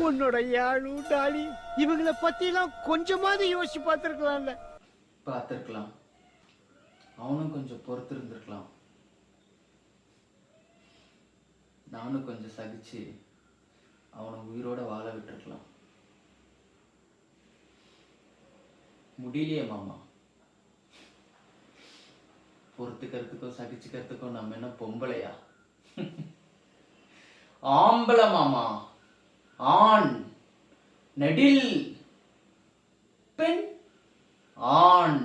உன்னோட யாழு டாலி இவங்கள பத்திலாம் கொஞ்சமாவது யோசிச்சு பார்த்திருக்கலாம்ல. பார்த்திருக்கலாம். அவனும் கொஞ்சம் பொறுத்து இருந்திருக்கலாம். நானும் கொஞ்சம் சகிச்சு அவனை உயிரோட வாழ விட்டுருக்கலாம். முடியலையே மாமா. பொறுத்துக்கிறதுக்கும் சகிச்சுக்கிறதுக்கும் நம்ம என்ன பொம்பளையா? ஆம்பளை மாமா. ஆண் நெடில், பெண் ஆண்.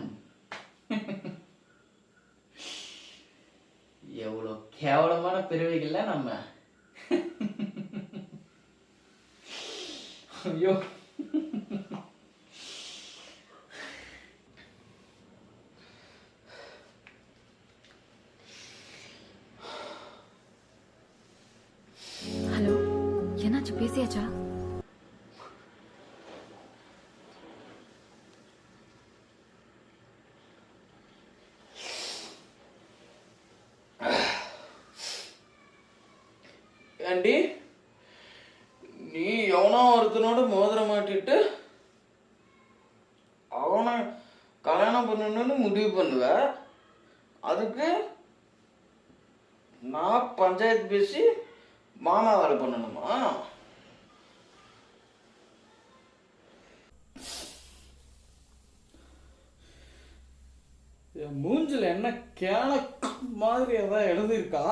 எவ்வளவு கேவலமான பிறவிகள்ல நம்ம. ஐயோ, ஹலோ, என்னாச்சு? பேசியாச்சா? ஏண்டி நீ எவனோ ஒருத்தனோட மோதிர மாட்டிட்டு அவனை கல்யாணம் பண்ணணும்னு முடிவு பண்ணுவ. அதுக்கு நான் பஞ்சாயத்து பேசி மாமா வேலை பண்ணணுமா? என் மூஞ்சில என்ன கேன மாதிரி ஏதாவது எழுதியிருக்கா?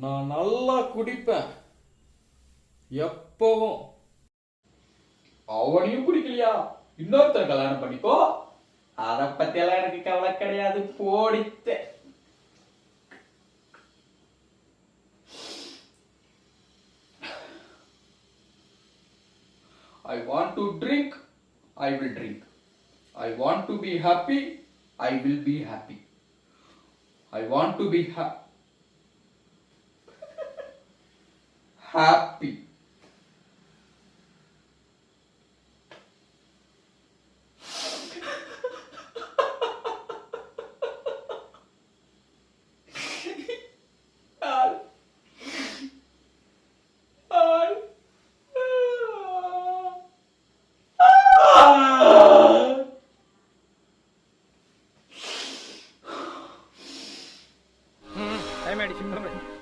நான் நல்லா குடிப்பேன் எப்பவும். அவனையும் குடிக்கலையா? இன்னொருத்தர் கல்யாணம் பண்ணிக்கோ. அதை பத்தி எல்லாம் எனக்கு கவலை கிடையாது. போடித்த I want to drink, I will drink. I want to be happy, I will be happy. I want to be happy. Time ஆயிடுச்சு.